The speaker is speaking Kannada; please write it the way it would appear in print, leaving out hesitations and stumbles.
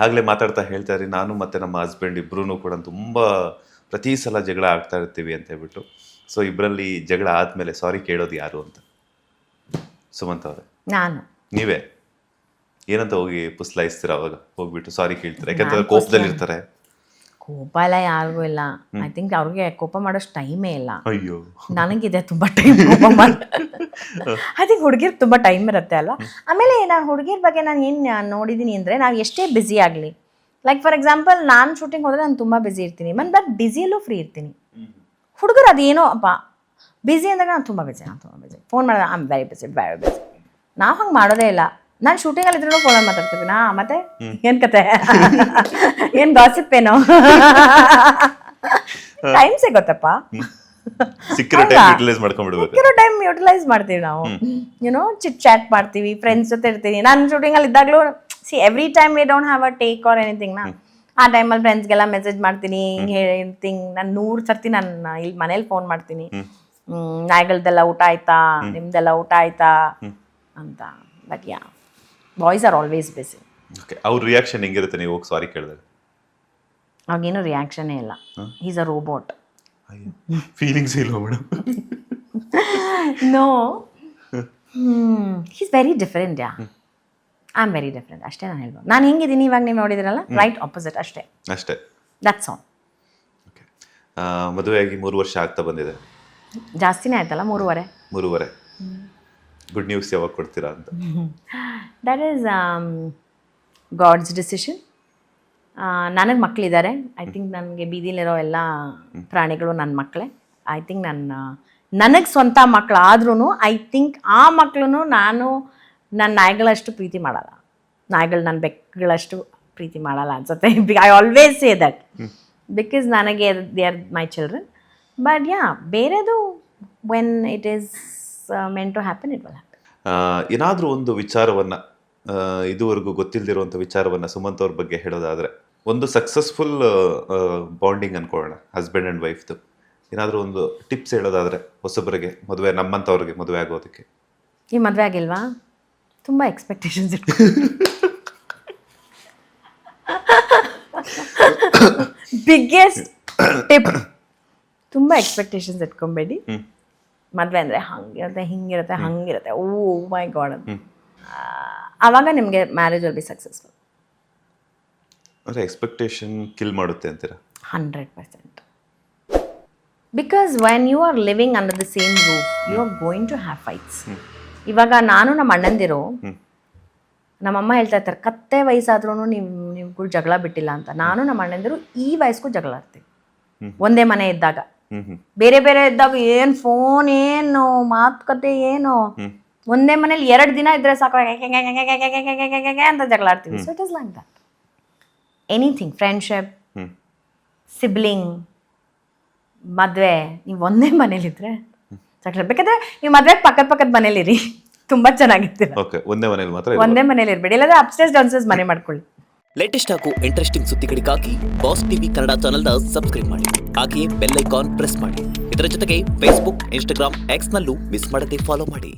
ಆಗಲೇ ಮಾತಾಡ್ತಾ ಹೇಳ್ತಾ ಇರಿ, ನಾನು ಮತ್ತು ನಮ್ಮ ಹಸ್ಬೆಂಡ್ ಇಬ್ಬರೂ ಕೂಡ ತುಂಬ ಪ್ರತಿ ಸಲ ಜಗಳ ಆಗ್ತಾ ಇರ್ತೀವಿ ಅಂತ ಹೇಳ್ಬಿಟ್ಟು. ಸೊ ಇಬ್ಬರಲ್ಲಿ ಜಗಳ ಆದಮೇಲೆ ಸಾರಿ ಕೇಳೋದು ಯಾರು ಅಂತ? ಸುಮಂತ್ ಅವರೇ, ನಾನು. ನೀವೇ ಏನಂತ ಹೋಗಿ ಪುಸ್ಲಾಯಿಸ್ತೀರ ಅವಾಗ ಹೋಗ್ಬಿಟ್ಟು ಸಾರಿ ಕೇಳ್ತೀರಾ? ಯಾಕಂತಂದ್ರೆ ಕೋಪದಲ್ಲಿ ಇರ್ತಾರೆ. ಕೋಪ ಎಲ್ಲ ಯಾರಿಗೂ ಇಲ್ಲ. ಐ ಥಿಂಕ್ ಅವ್ರಿಗೆ ಕೋಪ ಮಾಡೋಷ್ಟು ಟೈಮೇ ಇಲ್ಲ. ಅಯ್ಯೋ, ನನಗಿದೆ ತುಂಬ ಟೈಮ್ ಕೋಪ ಐ ಥಿಂಕ್ ಹುಡುಗಿರ್ ತುಂಬ ಟೈಮ್ ಇರುತ್ತೆ ಅಲ್ವಾ. ಆಮೇಲೆ ನಾನು ಹುಡುಗಿರ ಬಗ್ಗೆ ನಾನು ಏನು ನೋಡಿದ್ದೀನಿ ಅಂದರೆ, ನಾವು ಎಷ್ಟೇ ಬ್ಯುಸಿ ಆಗಲಿ, ಲೈಕ್ ಫಾರ್ ಎಕ್ಸಾಂಪಲ್ ನಾನು ಶೂಟಿಂಗ್ ಹೋದರೆ ನಾನು ತುಂಬ ಬ್ಯುಸಿ ಇರ್ತೀನಿ, ಬಟ್ ಬ್ಯುಸಿಯಲ್ಲೂ ಫ್ರೀ ಇರ್ತೀನಿ. ಹುಡುಗರು ಅದೇನೋ ಅಪ್ಪ ಬ್ಯುಸಿ ಅಂದಾಗ ನಾನು ತುಂಬ ಬ್ಯುಸಿ ಫೋನ್ ಮಾಡಿದ್ರೆ ಐ ಆಮ್ ವೆರಿ ಬ್ಯುಸಿ. ನಾವು ಹಂಗೆ ಮಾಡೋದೇ ಇಲ್ಲ. ನಾನು ಶೂಟಿಂಗಲ್ಲಿ ಇದ್ರೂ ಫೋನಲ್ಲಿ ಮಾತಾಡ್ತೀವಿ. ಮತ್ತೆ ಏನು ಕತೆ, ಏನು ಗಾಸಿಪ್ ಏನೋ, ಟೈಮ್ ಸಿಗುತ್ತಪ್ಪ, ಸಿಕ್ಕಿರೋ ಟೈಮ್ ಯುಟಿಲೈಸ್ ಮಾಡ್ತೀವಿ ನಾವು. ಯುನೋ ಚಿಟ್ ಚಾಟ್ ಮಾಡ್ತೀವಿ, ಫ್ರೆಂಡ್ಸ್ ಜೊತೆ ಇರ್ತೀನಿ. ನಾನು ಶೂಟಿಂಗಲ್ಲಿ ಇದ್ದಾಗಲೂ every time we don't have a take or anything ನಾ. ಆ ಟೈಮಲ್ಲಿ ಫ್ರೆಂಡ್ಸ್ಗೆಲ್ಲ ಮೆಸೇಜ್ ಮಾಡ್ತೀನಿ, ಹಿಂಗೆ ಹೇಳ್ತೀನಿ. ನಾನು 100 ಸರ್ತಿ ನಾನು ಇಲ್ಲಿ ಮನೇಲಿ ಫೋನ್ ಮಾಡ್ತೀನಿ, ನಾಯಿಗಳ್ದೆಲ್ಲ ಊಟ ಆಯ್ತಾ, ನಿಮ್ದೆಲ್ಲ ಊಟ ಆಯ್ತಾ ಅಂತ. But yeah, boys are always busy. Okay, ಅವ್ರ ರಿಯಾಕ್ಷನ್ ಹೆಂಗಿರುತ್ತೆ ನೀವು ಹೋಗಿ ಸಾರಿ ಕೇಳಿದಾಗ? ಅವಾಗೇನು ರಿಯಾಕ್ಷನೇ ಇಲ್ಲ. Is a robot. ಫೀಲಿಂಗ್ಸ್ ಇಲ್ಲ madam? No, he's very different. Yeah, I am very different. ಅಷ್ಟೇ ನಾನು ಹೇಳ್ಬೋದು. ನಾನು ಹೆಂಗಿದ್ದೀನಿ ಇವಾಗ ನೀವು ನೋಡಿದಿರಲ್ಲ, ರೈಟ್ ಆಪೋಸಿಟ್ ಅಷ್ಟೇ. That's all. ಓಕೆ, ಮದುವೆಯಾಗಿ 3 ವರ್ಷ ಆಗ್ತಾ ಬಂದಿದೆ. ಜಾಸ್ತಿನೇ ಆಯ್ತಲ್ಲ, 3.5. ಗುಡ್ ನ್ಯೂಸ್ ಯಾವಾಗ ಕೊಡ್ತೀರಾ ಅಂತ? That is God's decision. ನನಗೆ ಮಕ್ಕಳಿದ್ದಾರೆ. ಐ ಥಿಂಕ್ ನನಗೆ ಬೀದಿಲಿರೋ ಎಲ್ಲ ಪ್ರಾಣಿಗಳು ನನ್ನ ಮಕ್ಕಳೇ. ಐ ಥಿಂಕ್ ನನಗೆ ಸ್ವಂತ ಮಕ್ಕಳಾದ್ರೂ ಐ ಥಿಂಕ್ ಆ ಮಕ್ಕಳು ನಾನು ನನ್ನ ನಾಯಿಗಳಷ್ಟು ಪ್ರೀತಿ ಮಾಡಲ್ಲ, ನಾಯಿಗಳು ನನ್ನ ಬೆಕ್ಕುಗಳಷ್ಟು ಪ್ರೀತಿ ಮಾಡಲ್ಲ ಅನ್ಸುತ್ತೆ. I always say that because ನನಗೆ they are my children. But ya, ಬೇರೆದು when it is meant to happen, it will happen. ಏನಾದರೂ ಒಂದು ವಿಚಾರವನ್ನು, ಇದುವರೆಗೂ ಗೊತ್ತಿಲ್ಲದಿರುವಂಥ ವಿಚಾರವನ್ನು ಸುಮಂತ್ ಅವ್ರ ಬಗ್ಗೆ ಹೇಳೋದಾದರೆ, ಒಂದು ಸಕ್ಸಸ್ಫುಲ್ ಬಾಂಡಿಂಗ್ ಅನ್ಕೊಳ್ಳೋಣ ಹಸ್ಬೆಂಡ್ ಆ್ಯಂಡ್ ವೈಫ್ದು, ಏನಾದರೂ ಒಂದು ಟಿಪ್ಸ್ ಹೇಳೋದಾದರೆ ಹೊಸಬರಿಗೆ, ಮದುವೆ ನಮ್ಮಂಥವ್ರಿಗೆ ಮದುವೆ ಆಗೋದಕ್ಕೆ? ಈ ಮದುವೆ ಆಗಿಲ್ವಾ, ತುಂಬ ಎಕ್ಸ್ಪೆಕ್ಟೇಷನ್ಸ್ ಇಟ್ಟು ಬಿಗ್ಗೆಸ್ಟ್ ಟಿಪ್, ತುಂಬ ಎಕ್ಸ್ಪೆಕ್ಟೇಷನ್ಸ್ ಇಟ್ಕೊಬೇಡಿ. ಮದುವೆ ಅಂದರೆ ಹಂಗಿರುತ್ತೆ, ಹಿಂಗಿರುತ್ತೆ, ಹಂಗಿರುತ್ತೆ, ಓ ಮೈ ಗಾಡ್ ಅಂತ. ಆವಾಗ ನಿಮಗೆ ಮ್ಯಾರೇಜ್ ವಿಲ್ ಬಿ ಸಕ್ಸಸ್ಫುಲ್. ಅಂದರೆ ಎಕ್ಸ್ಪೆಕ್ಟೇಷನ್ ಕಿಲ್ ಮಾಡುತ್ತೆ ಅಂತೀರಾ? 100%. Because when you are living under the same roof, you are going to have fights. ಇವಾಗ ನಾನು ನಮ್ಮ ಅಣ್ಣಂದಿರು, ನಮ್ಮಮ್ಮ ಹೇಳ್ತಾ ಇರ್ತಾರೆ, ಕತ್ತೆ ವಯಸ್ಸಾದ್ರೂ ನೀವುಗಳು ಜಗಳ ಬಿಟ್ಟಿಲ್ಲ ಅಂತ. ನಾನು ನಮ್ಮ ಅಣ್ಣಂದಿರು ಈ ವಯಸ್ಸಿಗೂ ಜಗಳ ಆಡ್ತೀವಿ, ಒಂದೇ ಮನೆ ಇದ್ದಾಗ. ಬೇರೆ ಬೇರೆ ಇದ್ದಾಗ ಏನು ಫೋನ್, ಏನು ಮಾತುಕತೆ, ಏನು ಒಂದೇ ಮನೇಲಿ 2 ದಿನ ಇದ್ರೆ ಸಾಕು ಅಂತ ಜಗಳ ಆಡ್ತೀವಿ. So it is like that. Anything, friendship, sibling, ಮದುವೆ, ನೀವು ಒಂದೇ ಮನೇಲಿದ್ರೆ ಜಗಳ. ಬೇಕಾದ್ರೆ ನೀವು ಮದುವೆಗೆ ಪಕ್ಕದ ಮನೇಲಿರಿ, ತುಂಬ ಚೆನ್ನಾಗಿರ್ತೀರ. ಒಂದೇ ಮನೇಲಿ ಇರಬೇಡಿ, ಇಲ್ಲಾಂದ್ರೆ ಅಪ್ಸ್ಟೇರ್ಸ್ ಡೌನ್ಸ್ಟೇರ್ಸ್ ಮನೆ ಮಾಡ್ಕೊಳ್ಳಿ. ಲೇಟೆಸ್ಟ್ ಹಾಗೂ ಇಂಟ್ರೆಸ್ಟಿಂಗ್ ಸುದ್ದಿಗಳಿಗಾಗಿ ಬಾಸ್ ಟಿವಿ ಕನ್ನಡ ಚಾನೆಲ್ನ ಸಬ್ಸ್ಕ್ರೈಬ್ ಮಾಡಿ, ಹಾಗೆಯೇ ಬೆಲ್ ಐಕಾನ್ ಪ್ರೆಸ್ ಮಾಡಿ. ಇದರ ಜೊತೆಗೆ ಫೇಸ್ಬುಕ್, ಇನ್ಸ್ಟಾಗ್ರಾಮ್, ಎಕ್ಸ್ನಲ್ಲೂ ಮಿಸ್ ಮಾಡದೆ ಫಾಲೋ ಮಾಡಿ.